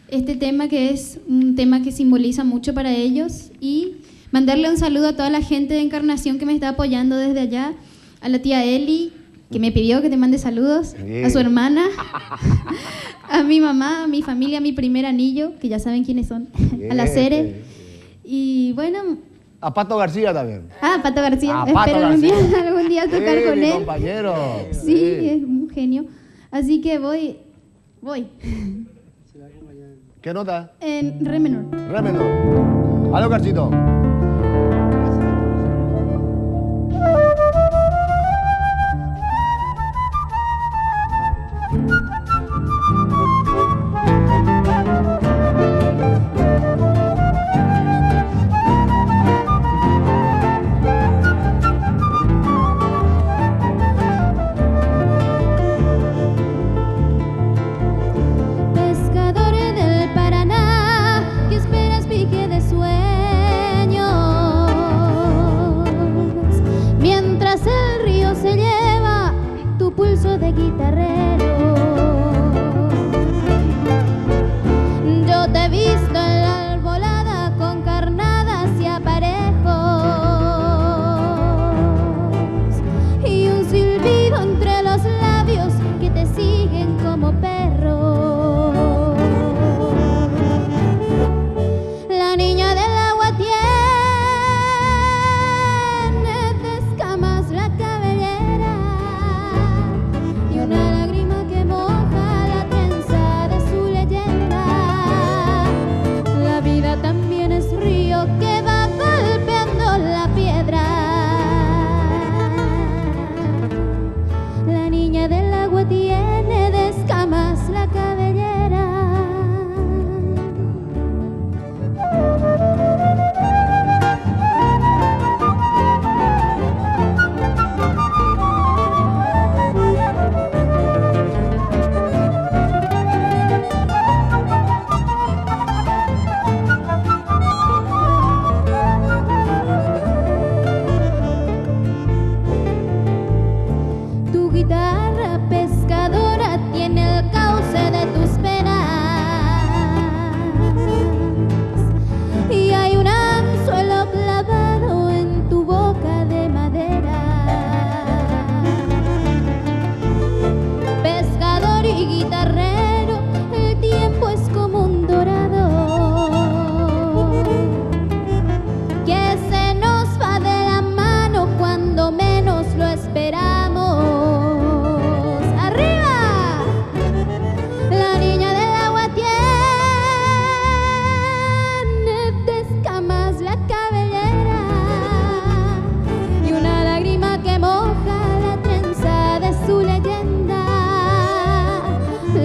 este tema que es un tema que simboliza mucho para ellos y mandarle un saludo a toda la gente de Encarnación que me está apoyando desde allá, a la tía Eli, que me pidió que te mande saludos, a su hermana, a mi mamá, a mi familia, a mi primer anillo, que ya saben quiénes son, a la Cere, y bueno... A Pato García también. Ah, Pato García. A Pato Espero algún día tocar con mi él. compañero. Sí, es un genio. Así que voy. ¿Qué nota? En re menor. Re menor. Aló, Carcito. Pescadores del Paraná, ¿qué esperas, pique de sueños? Mientras el río se lleva tu pulso de guitarrero. Yo te he visto en la albolada con carnadas y aparejos y un silbido entre los labios que te siguen como perro. La niña del agua tiene de escamas la cabellera y una lágrima que moja la trenza de su leyenda. La vida también es río que va golpeando la piedra. La niña del agua tiene de escamas la cabellera. Tu guitarra pescadora tiene el cauce de tus penas y hay un anzuelo clavado en tu boca de madera. Pescador y guitarrero, el tiempo es como un dorado que se nos va de la mano cuando menos lo esperamos. ¡Arriba! La niña del agua tiene de escamas la cabellera y una lágrima que moja la trenza de su leyenda.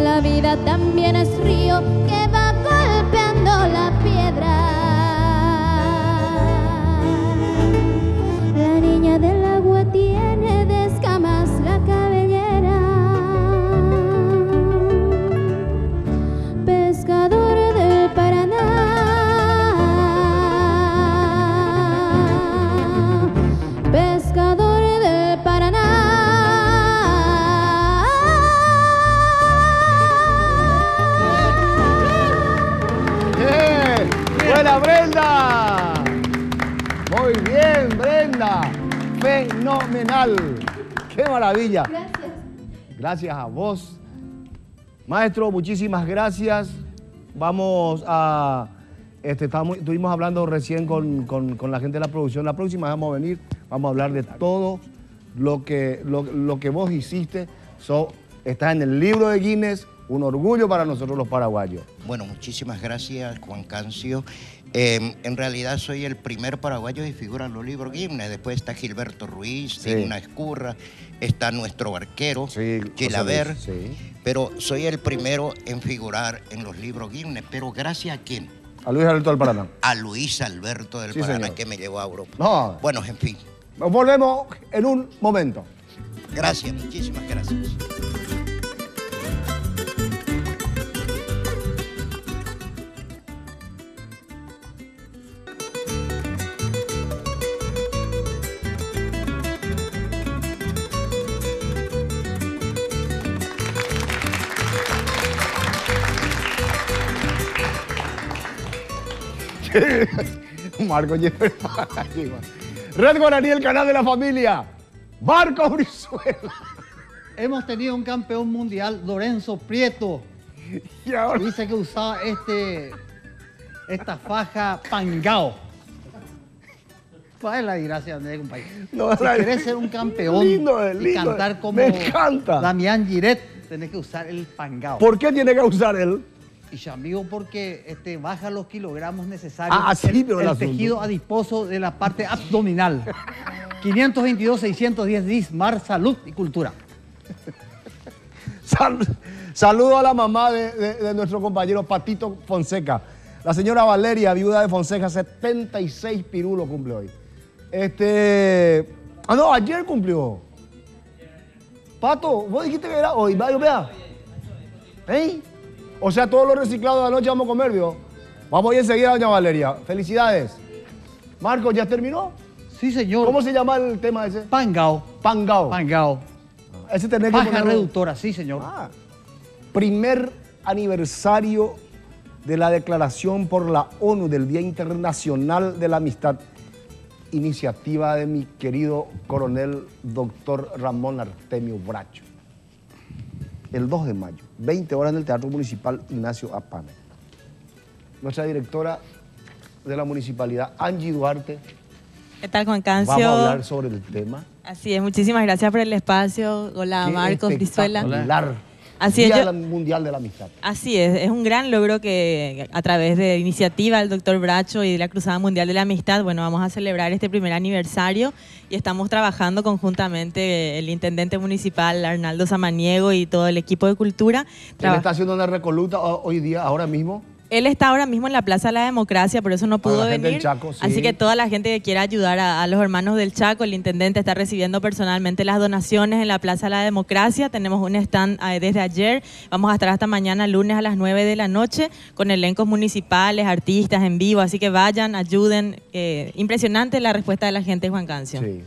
La vida también es río que va golpeando la piedra. La niña del agua tiene de escamas la cabellera. Pescador del Paraná, pescador del Paraná. ¡Bien! ¡Buena, Brenda! Muy bien, Brenda. Fenomenal. ¡Qué maravilla! Gracias. Gracias a vos. Maestro, muchísimas gracias. Vamos a... estuvimos hablando recién con la gente de la producción. La próxima vamos a venir, vamos a hablar de todo lo que vos hiciste. Está en el libro de Guinness, un orgullo para nosotros los paraguayos. Bueno, muchísimas gracias, Juan Cancio. En realidad soy el primer paraguayo que figura en los libros Guinness. Después está Gilberto Ruiz, Sí. Digna Escurra, está nuestro barquero, Sí, Gilaber. José Luis, sí. pero soy el primero en figurar en los libros Guinness. ¿Pero gracias a quién? A Luis Alberto del Paraná. A Luis Alberto del Paraná, señor. que me llevó a Europa. No. Bueno, en fin. Nos volvemos en un momento. Gracias, muchísimas gracias. Marco Jeffer. Red Guaraní, el canal de la familia. Marco Brizuela. Hemos tenido un campeón mundial, Lorenzo Prieto. Y ahora, Dice que usaba esta faja Pangao. ¿Cuál es la desgracia de compadre? No, Si la- querés ser un campeón Lindo, y lindo. cantar como Me encanta. Damián Giret, tenés que usar el Pangao. ¿por qué tiene que usar él? Y ya, amigo, porque baja los kilogramos necesarios. Ah, sí, pero el el asunto. tejido adiposo de la parte abdominal. 522-610 DIS, Mar, Salud y Cultura. Saludo a la mamá de nuestro compañero Patito Fonseca. La señora Valeria, viuda de Fonseca, 76 pirulos cumple hoy. No, ayer cumplió. Pato, vos dijiste que era hoy, vea. ¿Eh? O sea, todos los reciclados de la noche vamos a comer, ¿vio? Vamos a ir enseguida, doña Valeria. Felicidades. Marco, ¿ya terminó? Sí, señor. ¿Cómo se llama el tema ese? Pangao. Pangao. Pangao. Ese tenés que Faja ponerlo. reductora, sí, señor. Primer aniversario de la declaración por la ONU del Día Internacional de la Amistad. Iniciativa de mi querido coronel doctor Ramón Artemio Bracho. El 2 de mayo, 20 horas en el Teatro Municipal Ignacio Apane. Nuestra directora de la municipalidad, Angie Duarte, ¿Qué tal, Juan Cancio? vamos a hablar sobre el tema. Así es, muchísimas gracias por el espacio. Hola, Qué Marcos, Brizuela. espectacular. Así es, Día yo- Mundial de la Amistad. Así es un gran logro que a través de iniciativa del doctor Bracho y de la Cruzada Mundial de la Amistad, bueno, vamos a celebrar este primer aniversario y estamos trabajando conjuntamente el intendente municipal Arnaldo Samaniego y todo el equipo de cultura. Él está haciendo una recoluta hoy día, ahora mismo. Él está ahora mismo en la Plaza de la Democracia, por eso no Para pudo la gente venir. del Chaco, sí. Así que toda la gente que quiera ayudar a los hermanos del Chaco, el intendente está recibiendo personalmente las donaciones en la Plaza de la Democracia. Tenemos un stand desde ayer. Vamos a estar hasta mañana lunes a las 9 de la noche con elencos municipales, artistas en vivo. Así que vayan, ayuden. Impresionante la respuesta de la gente, Juan Cancio. Sí,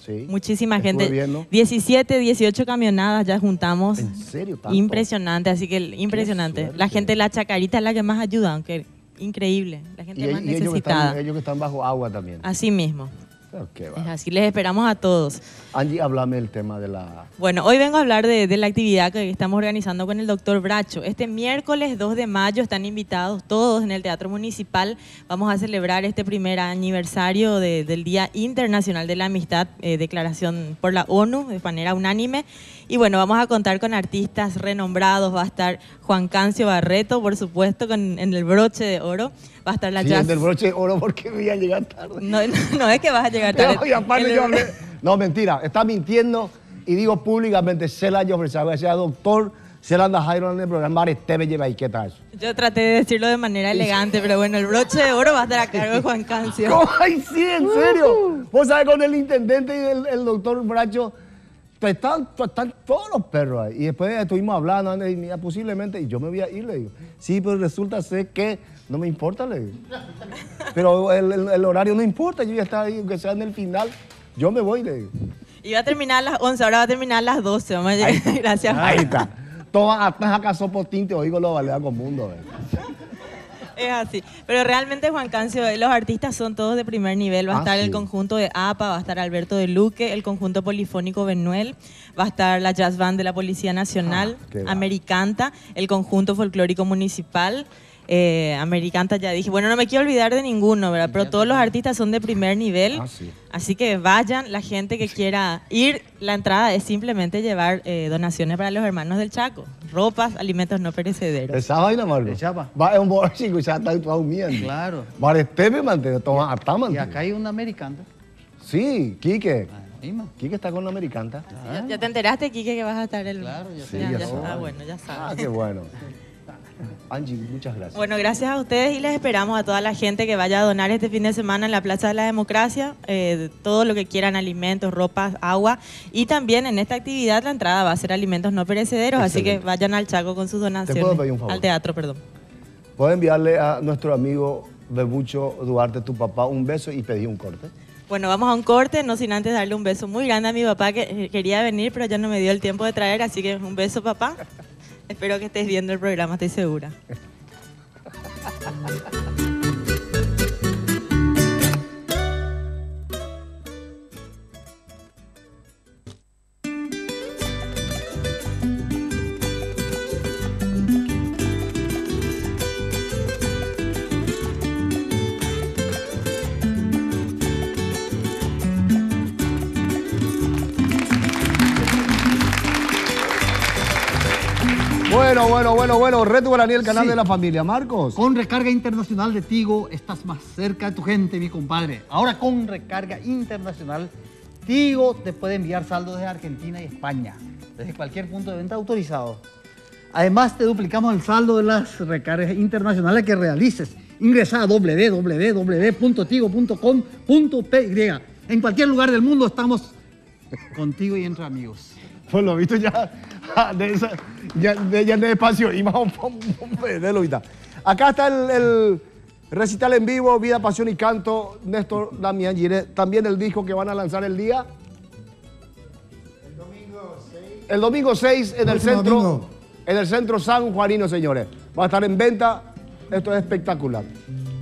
sí. Muchísima Estuve gente. viendo. 17, 18 camionadas ya juntamos. ¿En serio? ¿Tanto? Impresionante, así que impresionante. La gente de la Chacarita es la que más ayuda, aunque increíble. La gente más ellos necesitada. ellos que están bajo agua también. Así mismo. Pero qué va. Es así, les esperamos a todos. Angie, háblame del tema de la... Bueno, hoy vengo a hablar de la actividad que estamos organizando con el doctor Bracho. Este miércoles 2 de mayo están invitados todos en el Teatro Municipal. Vamos a celebrar este primer aniversario del Día Internacional de la Amistad, declaración por la ONU de manera unánime. Y bueno, vamos a contar con artistas renombrados. Va a estar Juan Cancio Barreto, por supuesto, en el broche de oro. Va a estar la Sí, jazz. el del broche de oro porque voy a llegar tarde. No es que vas a llegar tarde. No, y aparte yo hablé... No, mentira. Está mintiendo y digo públicamente, se la yo ofrecí a doctor, se la anda Jairo en el programa, Esteve lleva y qué tal. Yo traté de decirlo de manera elegante, pero bueno, el broche de oro va a estar a cargo de Juan Cancio. ¿Cómo? Ay, sí, en serio. Vos sabés, con el intendente y el doctor Bracho, pues están todos los perros ahí. Y después estuvimos hablando, y mira, posiblemente, y yo me voy a ir, le digo. Sí, pero resulta ser que no me importa, le digo. Pero el horario no importa, yo voy a estar ahí, aunque sea en el final, yo me voy, le digo. Iba a terminar a las 11, ahora va a terminar a las 12. Vamos a llegar. Gracias. Ahí está. Todas atrás acaso por tinte, oigo lo balea con mundo. Es así. Pero realmente, Juan Cancio, los artistas son todos de primer nivel. Va a estar el conjunto de APA, va a estar Alberto de Luque, el conjunto polifónico Benuel, va a estar la jazz band de la Policía Nacional, qué va. Americanta, el conjunto folclórico municipal. Americanta ya dije, bueno, no me quiero olvidar de ninguno, ¿verdad? Pero todos los artistas son de primer nivel, Sí. así que vayan, la gente que quiera ir, la entrada es simplemente llevar donaciones para los hermanos del Chaco, ropas, alimentos no perecederos. Esa vaina, Marco. Va, es un borracho, ya está durmiendo. Claro. Vale, Esteve mantiene, toma, hasta Y mantiene. acá hay una americana. Sí, Quique. misma. Quique está con la americana. ¿Ya te enteraste, Quique, que vas a estar el...? Claro, ya Sí, sé. ya sabe. Ah, bueno, ya sabes. Ah, qué bueno. Angie, muchas gracias. Bueno, gracias a ustedes y les esperamos a toda la gente que vaya a donar este fin de semana en la Plaza de la Democracia, todo lo que quieran, alimentos, ropa, agua, y también en esta actividad la entrada va a ser alimentos no perecederos, así que vayan al Chaco con sus donaciones. puedo pedir un favor? Al teatro, perdón. ¿Puedo enviarle a nuestro amigo Bebucho Duarte, tu papá, un beso y pedir un corte? Bueno, vamos a un corte, no sin antes darle un beso muy grande a mi papá que quería venir, pero ya no me dio el tiempo de traer, así que un beso, papá. Espero que estés viendo el programa, estoy segura. Bueno, reto guaraní, el canal Sí. de la familia. Marcos. Con recarga internacional de Tigo estás más cerca de tu gente, mi compadre. Ahora con recarga internacional, Tigo te puede enviar saldo desde Argentina y España, desde cualquier punto de venta autorizado. Además, te duplicamos el saldo de las recargas internacionales que realices. Ingresa a www.tigo.com.py. En cualquier lugar del mundo estamos contigo y entre amigos. Pues lo visto ya de espacio y más de lo visto. Acá está el recital en vivo, Vida, Pasión y Canto, Néstor Damián Giré. También el disco que van a lanzar el día. El domingo 6 en el centro. En el centro San Juanino, señores. Va a estar en venta. Esto es espectacular.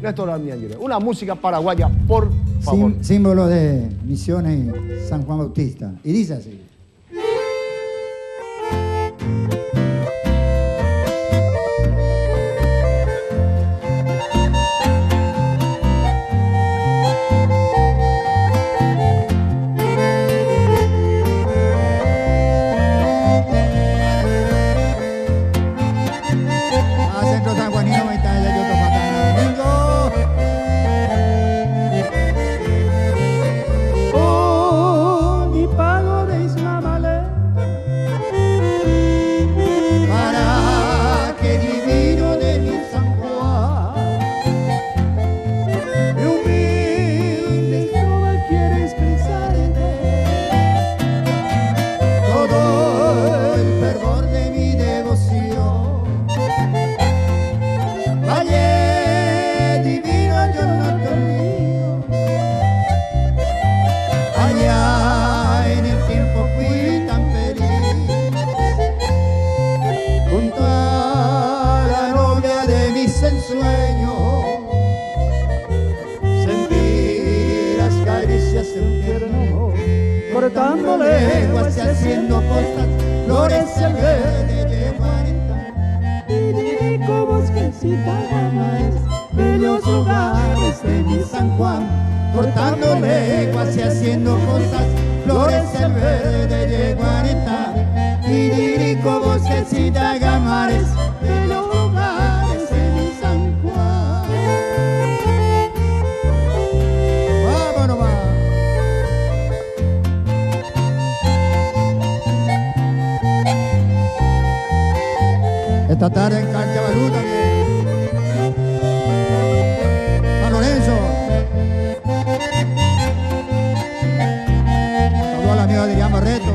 Néstor Damián Giré. Una música paraguaya, por favor. Símbolo de Misiones San Juan Bautista. Y dice así. cortando leguas y haciendo costas, florece el verde de Guarita. Idílico bosquecita gamaes, bellos lugares de mi San Juan, cortando leguas y haciendo cosas, florece el verde de Guarita. Idílico bosquecita gamares, bellos lugares de mi San Juan. Vámonos, va. Esta tarde en Carchabalú también. A Lorenzo. Saludos a la amiga de Irián Barreto.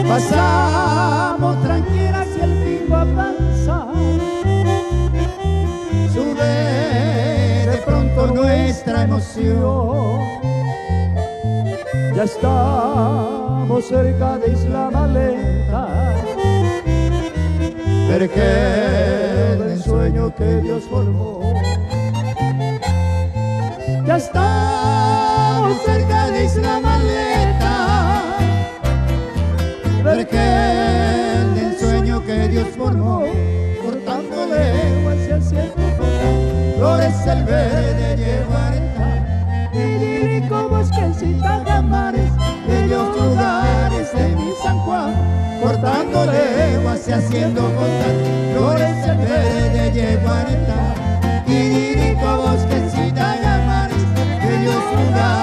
Pasamos tranquilas y el pingo avanza. Sube de pronto nuestra emoción. Ya estamos cerca de Isla Maleta, Vergel, el sueño que Dios formó. Ya estamos cerca de Isla Maleta, Vergel, el sueño que Dios formó. Cortando leguas y haciendo cosas, florece el verde de Guarita. Idílico bosquecita gamares, bellos lugares de mi San Juan, cortando leguas y haciendo cosas, florece el verde de Guarita. Idílico bosquecita gamares, bellos lugares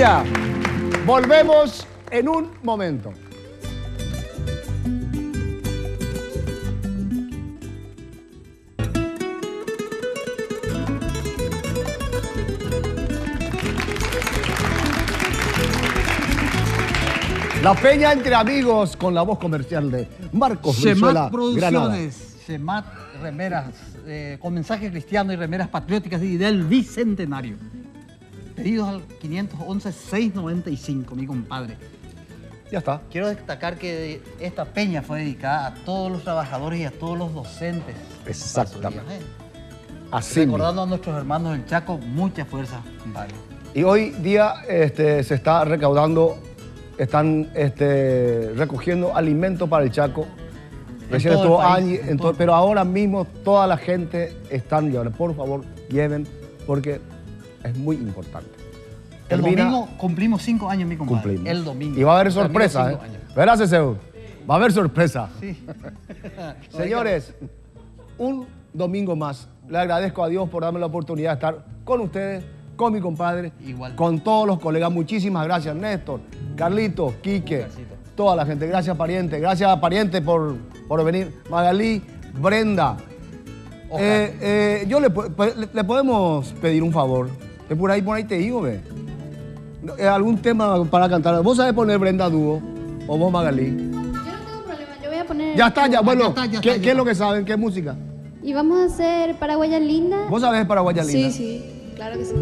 Gracias. Volvemos en un momento. La Peña entre Amigos con la voz comercial de Marcos Brizuela, Shemat Granada. Producciones, Shemat Remeras, con mensaje cristiano y remeras patrióticas y del Bicentenario. Pedidos al 511-695, mi compadre. Ya está. Quiero destacar que esta peña fue dedicada a todos los trabajadores y a todos los docentes. Exactamente. Así Recordando a nuestros hermanos del Chaco, mucha fuerza, compadre. Y hoy día se está recaudando, están recogiendo alimentos para el Chaco. Recién estuvo Angie, pero ahora mismo toda la gente están llevando. Por favor, lleven, porque es muy importante. El domingo cumplimos 5 años, mi compadre. Cumplimos. El domingo. Y va a haber sorpresa, ¿eh? Verás, Ceseu. Va a haber sorpresa. Sí. Señores, un domingo más. Le agradezco a Dios por darme la oportunidad de estar con ustedes, con mi compadre, Igual. con todos los colegas. Muchísimas gracias, Néstor, Carlitos, Quique, toda la gente. Gracias, pariente. Gracias, pariente, por venir. Magalí, Brenda. Le podemos pedir un favor. Que por ahí te digo, ve. Algún tema para cantar. ¿Vos sabés poner Brenda dúo? ¿O vos, Magalí? Yo no tengo problema, yo voy a poner... Ya está, ya. Bueno, Ya está, ¿qué es lo que saben? ¿Qué música? Y vamos a hacer Paraguaya Linda. ¿Vos sabés Paraguaya Linda? Sí, claro que sí.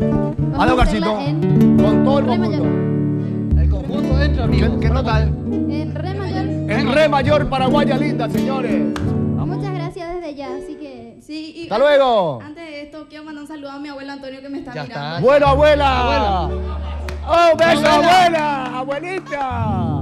Hazlo, Garcito, con todo el Re conjunto. El conjunto entra, amigo. ¿Qué nota es? En re mayor. En re mayor, Paraguaya Linda, señores. Muchas gracias desde ya, así que... Sí, y ¡Hasta luego! Antes de esto, quiero mandar un saludo a mi abuelo Antonio que me está Ya mirando. está. ¡Bueno, abuela! ¡Oh, beso, abuela! ¡Abuelita!